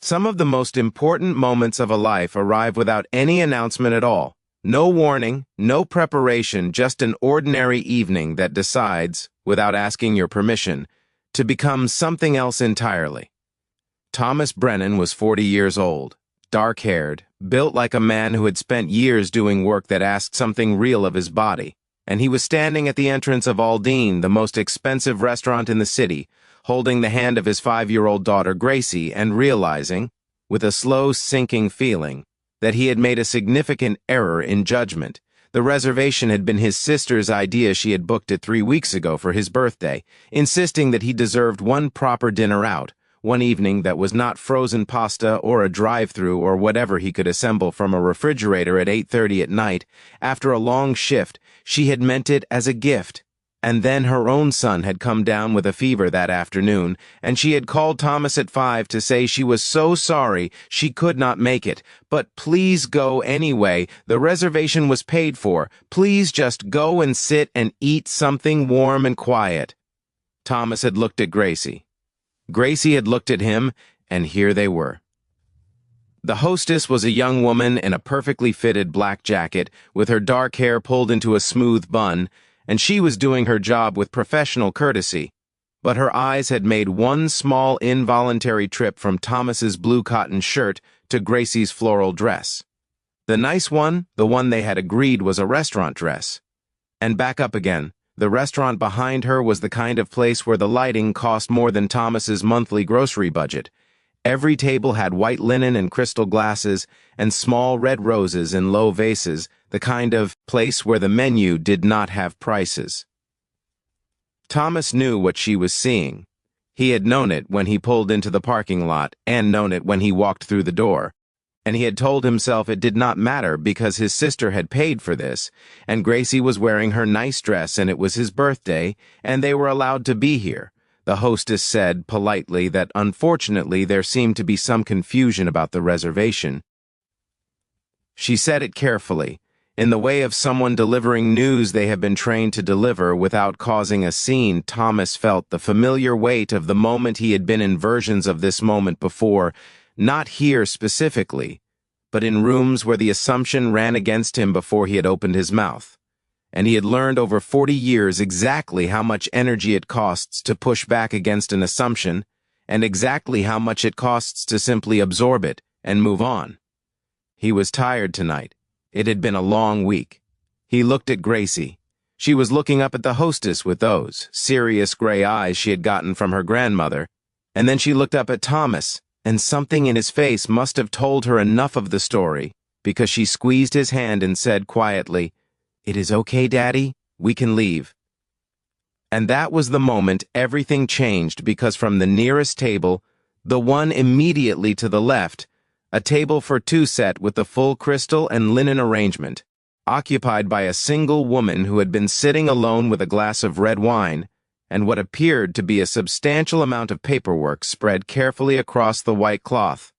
Some of the most important moments of a life arrive without any announcement at all. No warning, no preparation, just an ordinary evening that decides, without asking your permission, to become something else entirely. Thomas Brennan was 40 years old, dark-haired, built like a man who had spent years doing work that asked something real of his body, and he was standing at the entrance of Aldine, the most expensive restaurant in the city, holding the hand of his 5-year-old daughter Gracie and realizing, with a slow sinking feeling, that he had made a significant error in judgment. The reservation had been his sister's idea. She had booked it 3 weeks ago for his birthday, insisting that he deserved one proper dinner out, one evening that was not frozen pasta or a drive-through or whatever he could assemble from a refrigerator at 8:30 at night. After a long shift, she had meant it as a gift. And then her own son had come down with a fever that afternoon, and she had called Thomas at 5 to say she was so sorry she could not make it, but please go anyway. The reservation was paid for. Please just go and sit and eat something warm and quiet. Thomas had looked at Gracie. Gracie had looked at him, and here they were. The hostess was a young woman in a perfectly fitted black jacket, with her dark hair pulled into a smooth bun, and she was doing her job with professional courtesy, but her eyes had made one small involuntary trip from Thomas's blue cotton shirt to Gracie's floral dress. The nice one, the one they had agreed was a restaurant dress. And back up again. The restaurant behind her was the kind of place where the lighting cost more than Thomas's monthly grocery budget. Every table had white linen and crystal glasses and small red roses in low vases, the kind of place where the menu did not have prices. Thomas knew what she was seeing. He had known it when he pulled into the parking lot and known it when he walked through the door. And he had told himself it did not matter because his sister had paid for this, and Gracie was wearing her nice dress and it was his birthday, and they were allowed to be here. The hostess said politely that unfortunately there seemed to be some confusion about the reservation. She said it carefully, in the way of someone delivering news they have been trained to deliver without causing a scene. Thomas felt the familiar weight of the moment. He had been in versions of this moment before, not here specifically, but in rooms where the assumption ran against him before he had opened his mouth. And he had learned over 40 years exactly how much energy it costs to push back against an assumption, and exactly how much it costs to simply absorb it and move on. He was tired tonight. It had been a long week. He looked at Gracie. She was looking up at the hostess with those serious gray eyes she had gotten from her grandmother, and then she looked up at Thomas, and something in his face must have told her enough of the story, because she squeezed his hand and said quietly, "It is okay, Daddy. We can leave." And that was the moment everything changed, because from the nearest table, the one immediately to the left, a table for two set with the full crystal and linen arrangement, occupied by a single woman who had been sitting alone with a glass of red wine, and what appeared to be a substantial amount of paperwork spread carefully across the white cloth.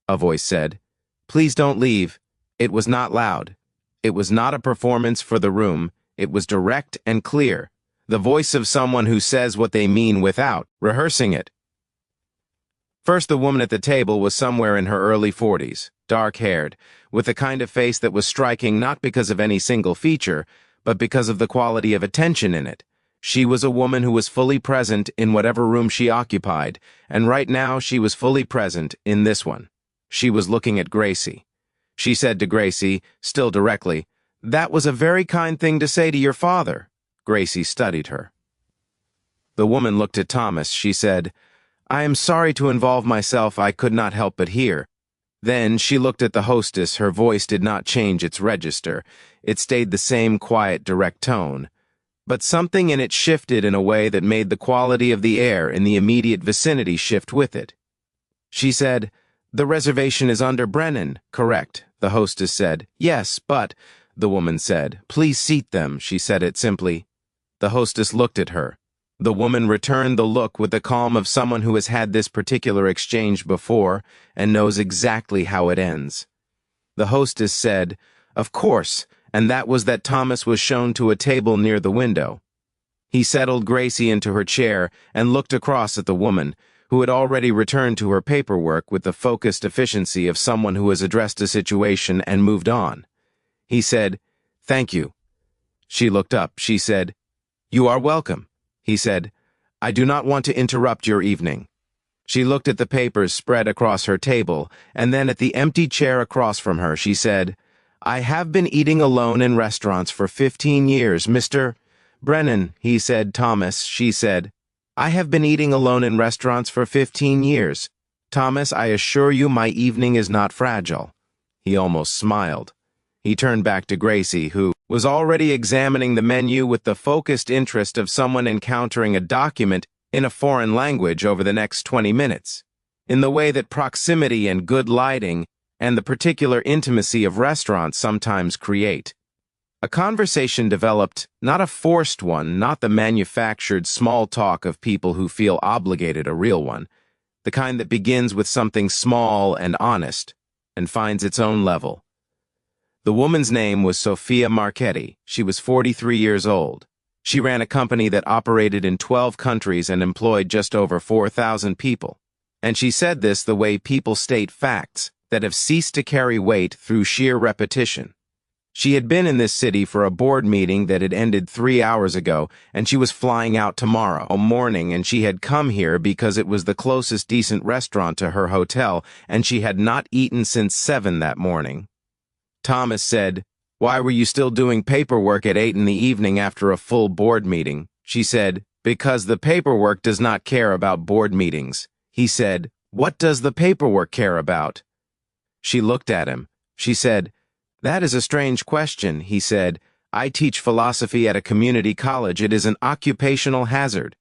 A voice said, "Please don't leave." It was not loud. It was not a performance for the room. It was direct and clear, the voice of someone who says what they mean without rehearsing it. First, the woman at the table was somewhere in her early 40s, dark-haired, with the kind of face that was striking not because of any single feature, but because of the quality of attention in it. She was a woman who was fully present in whatever room she occupied, and right now she was fully present in this one. She was looking at Gracie. She said to Gracie, still directly, "That was a very kind thing to say to your father." Gracie studied her. The woman looked at Thomas. She said, "I am sorry to involve myself. I could not help but hear." Then she looked at the hostess. Her voice did not change its register. It stayed the same quiet, direct tone. But something in it shifted in a way that made the quality of the air in the immediate vicinity shift with it. She said, "The reservation is under Brennan, correct?" The hostess said, "Yes, but," the woman said, "Please seat them." She said it simply. The hostess looked at her. The woman returned the look with the calm of someone who has had this particular exchange before and knows exactly how it ends. The hostess said, "Of course," and that was that Thomas was shown to a table near the window. He settled Gracie into her chair and looked across at the woman, who had already returned to her paperwork with the focused efficiency of someone who has addressed a situation and moved on. He said, "Thank you." She looked up. She said, "You are welcome." He said, "I do not want to interrupt your evening." She looked at the papers spread across her table, and then at the empty chair across from her. She said, "I have been eating alone in restaurants for 15 years, Mr. Brennan," he said. "Thomas," she said, "I have been eating alone in restaurants for 15 years. Thomas, I assure you my evening is not fragile." He almost smiled. He turned back to Gracie, who was already examining the menu with the focused interest of someone encountering a document in a foreign language over the next 20 minutes, in the way that proximity and good lighting and the particular intimacy of restaurants sometimes create. A conversation developed, not a forced one, not the manufactured small talk of people who feel obligated, a real one, the kind that begins with something small and honest, and finds its own level. The woman's name was Sophia Marchetti. She was 43 years old. She ran a company that operated in 12 countries and employed just over 4,000 people. And she said this the way people state facts that have ceased to carry weight through sheer repetition. She had been in this city for a board meeting that had ended 3 hours ago, and she was flying out tomorrow morning, and she had come here because it was the closest decent restaurant to her hotel, and she had not eaten since 7 that morning. Thomas said, "Why were you still doing paperwork at 8 in the evening after a full board meeting?" She said, "Because the paperwork does not care about board meetings." He said, "What does the paperwork care about?" She looked at him. She said, "That is a strange question." He said, "I teach philosophy at a community college. It is an occupational hazard."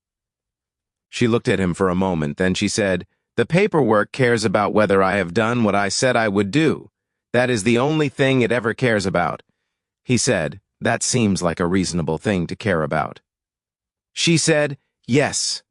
She looked at him for a moment, then she said, "The paperwork cares about whether I have done what I said I would do. That is the only thing it ever cares about." He said, "That seems like a reasonable thing to care about." She said, "Yes."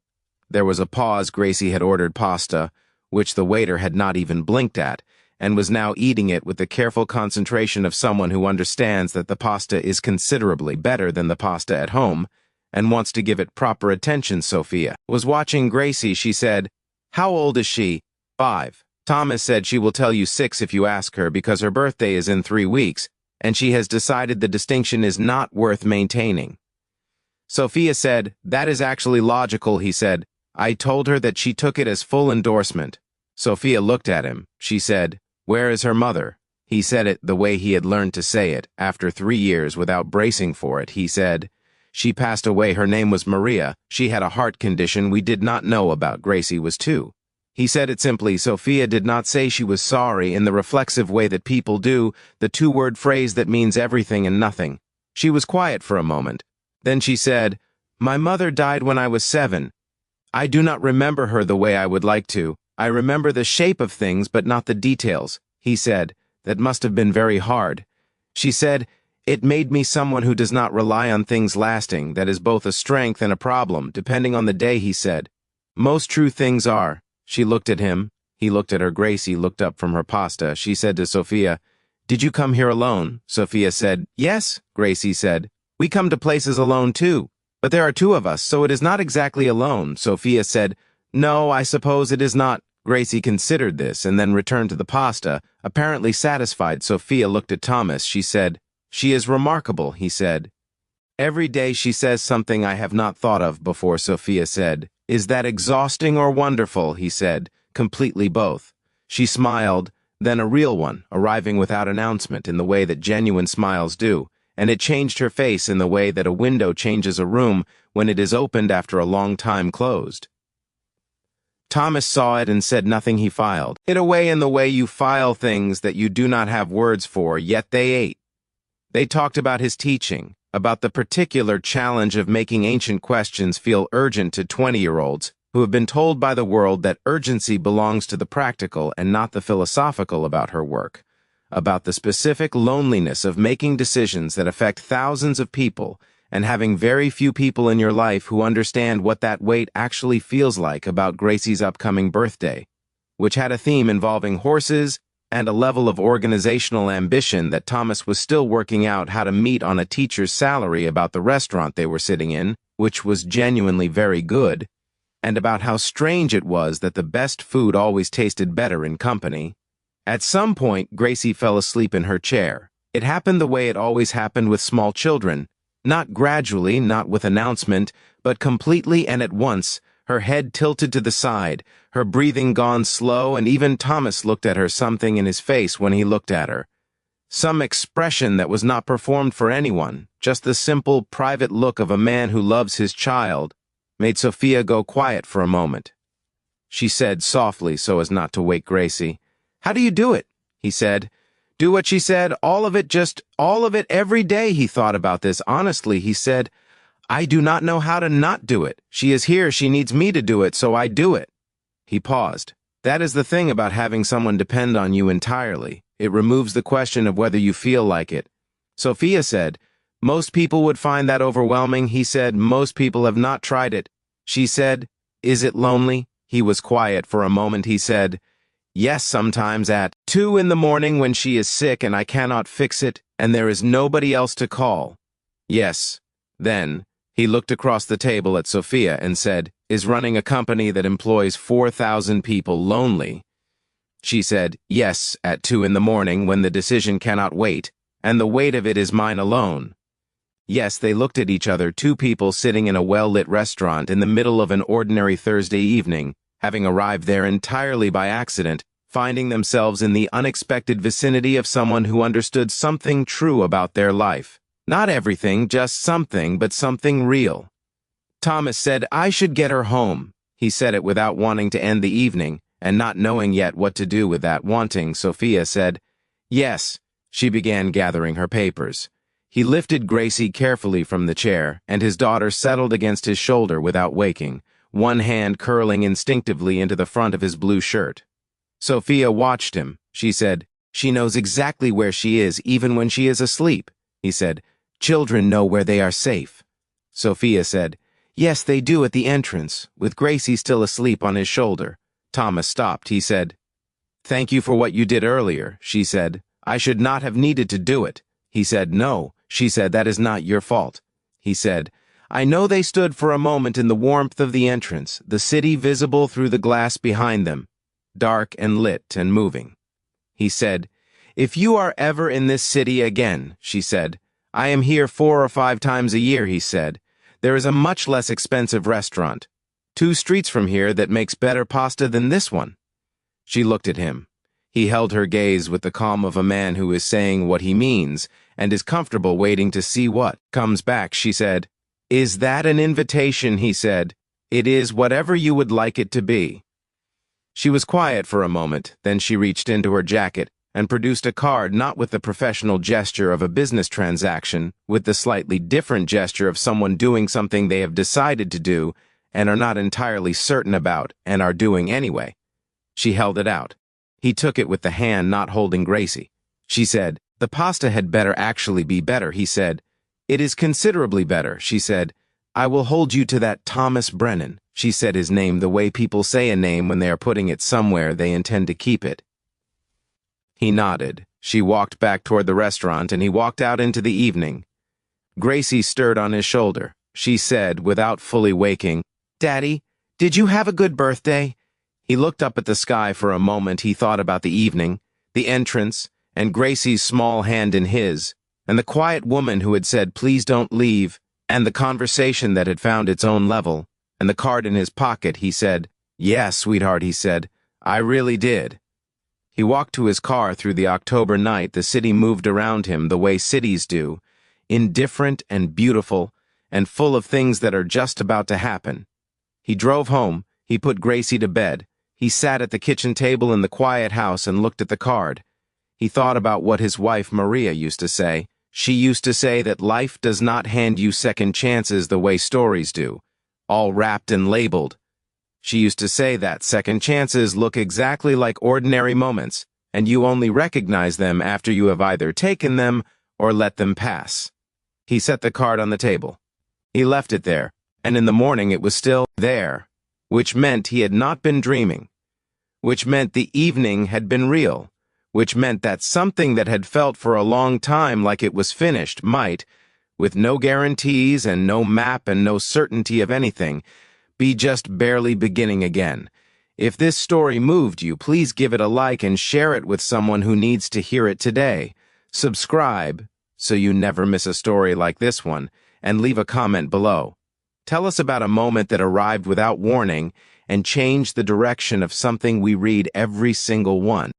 There was a pause. Gracie had ordered pasta, which the waiter had not even blinked at, and was now eating it with the careful concentration of someone who understands that the pasta is considerably better than the pasta at home, and wants to give it proper attention. Sophia was watching Gracie. She said, "How old is she?" 5. Thomas said, "She will tell you 6 if you ask her, because her birthday is in 3 weeks, and she has decided the distinction is not worth maintaining." Sophia said, "That is actually logical," he said. "I told her that she took it as full endorsement." Sophia looked at him. She said, "Where is her mother?" He said it the way he had learned to say it, after 3 years without bracing for it. He said, "She passed away. Her name was Maria. She had a heart condition we did not know about. Gracie was 2. He said it simply. Sophia did not say she was sorry in the reflexive way that people do, the 2-word phrase that means everything and nothing. She was quiet for a moment. Then she said, "My mother died when I was 7. I do not remember her the way I would like to. I remember the shape of things, but not the details." He said, "That must have been very hard." She said, "It made me someone who does not rely on things lasting. That is both a strength and a problem, depending on the day." He said, "Most true things are." She looked at him. He looked at her. Gracie looked up from her pasta. She said to Sophia, "Did you come here alone?" Sophia said, "Yes." Gracie said, "We come to places alone too. But there are 2 of us, so it is not exactly alone." Sophia said, "No, I suppose it is not." Gracie considered this and then returned to the pasta, apparently satisfied. Sophia looked at Thomas. She said, "She is remarkable," he said. "Every day she says something I have not thought of before." Sophia said, "Is that exhausting or wonderful?" He said, "Completely both." She smiled, then a real one, arriving without announcement in the way that genuine smiles do, and it changed her face in the way that a window changes a room when it is opened after a long time closed. Thomas saw it and said nothing. He filed it away in the way you file things that you do not have words for, yet they ate. They talked about his teaching, about the particular challenge of making ancient questions feel urgent to 20-year-olds who have been told by the world that urgency belongs to the practical and not the philosophical about her work, about the specific loneliness of making decisions that affect thousands of people and having very few people in your life who understand what that weight actually feels like. About Gracie's upcoming birthday, which had a theme involving horses and a level of organizational ambition that Thomas was still working out how to meet on a teacher's salary. About the restaurant they were sitting in, which was genuinely very good, and about how strange it was that the best food always tasted better in company. At some point, Gracie fell asleep in her chair. It happened the way it always happened with small children. Not gradually, not with announcement, but completely and at once, her head tilted to the side, her breathing gone slow, and even Thomas looked at her, something in his face when he looked at her. Some expression that was not performed for anyone, just the simple, private look of a man who loves his child, made Sophia go quiet for a moment. She said softly so as not to wake Gracie, "How do you do it?" he said. Do what she said, all of it, just all of it every day. He thought about this. Honestly, he said, "I do not know how to not do it. She is here, she needs me to do it, so I do it." He paused. That is the thing about having someone depend on you entirely. It removes the question of whether you feel like it. Sophia said, "Most people would find that overwhelming." He said, "Most people have not tried it." She said, "Is it lonely?" He was quiet for a moment. He said, "Yes, sometimes at 2 in the morning when she is sick and I cannot fix it, and there is nobody else to call." Yes. Then, he looked across the table at Sophia and said, "Is running a company that employs 4,000 people lonely?" She said, "Yes, at 2 in the morning when the decision cannot wait, and the weight of it is mine alone." Yes, they looked at each other, two people sitting in a well-lit restaurant in the middle of an ordinary Thursday evening, having arrived there entirely by accident, finding themselves in the unexpected vicinity of someone who understood something true about their life. Not everything, just something, but something real. Thomas said, "I should get her home." He said it without wanting to end the evening, and not knowing yet what to do with that wanting. Sophia said, "Yes." She began gathering her papers. He lifted Gracie carefully from the chair, and his daughter settled against his shoulder without waking, one hand curling instinctively into the front of his blue shirt. Sophia watched him. She said, "She knows exactly where she is, even when she is asleep." He said, "Children know where they are safe." Sophia said, "Yes, they do at the entrance," with Gracie still asleep on his shoulder. Thomas stopped. He said, "Thank you for what you did earlier," she said. "I should not have needed to do it." He said, "No," she said, "that is not your fault." He said, "I know." They stood for a moment in the warmth of the entrance, the city visible through the glass behind them, dark and lit and moving. He said, "If you are ever in this city again," she said, "I am here 4 or 5 times a year," he said. "There is a much less expensive restaurant 2 streets from here that makes better pasta than this one." She looked at him. He held her gaze with the calm of a man who is saying what he means and is comfortable waiting to see what comes back. She said, "Is that an invitation?" He said, "It is whatever you would like it to be." She was quiet for a moment, then she reached into her jacket and produced a card, not with the professional gesture of a business transaction, with the slightly different gesture of someone doing something they have decided to do and are not entirely certain about and are doing anyway. She held it out. He took it with the hand not holding Gracie. She said, "The pasta had better actually be better," he said. "It is considerably better," she said. "I will hold you to that. Thomas Brennan." She said his name the way people say a name when they are putting it somewhere they intend to keep it. He nodded. She walked back toward the restaurant, and he walked out into the evening. Gracie stirred on his shoulder. She said, without fully waking, "Daddy, did you have a good birthday?" He looked up at the sky for a moment. He thought about the evening, the entrance, and Gracie's small hand in his, and the quiet woman who had said, "Please don't leave," and the conversation that had found its own level, and the card in his pocket. He said, "Yes, sweetheart," he said, "I really did." He walked to his car through the October night. The city moved around him the way cities do, indifferent and beautiful, and full of things that are just about to happen. He drove home. He put Gracie to bed. He sat at the kitchen table in the quiet house and looked at the card. He thought about what his wife Maria used to say. She used to say that life does not hand you second chances the way stories do, all wrapped and labeled. She used to say that second chances look exactly like ordinary moments, and you only recognize them after you have either taken them or let them pass. He set the card on the table. He left it there, and in the morning it was still there, which meant he had not been dreaming, which meant the evening had been real, which meant that something that had felt for a long time like it was finished might, with no guarantees and no map and no certainty of anything, be just barely beginning again. If this story moved you, please give it a like and share it with someone who needs to hear it today. Subscribe so you never miss a story like this one, and leave a comment below. Tell us about a moment that arrived without warning and changed the direction of something we read every single one.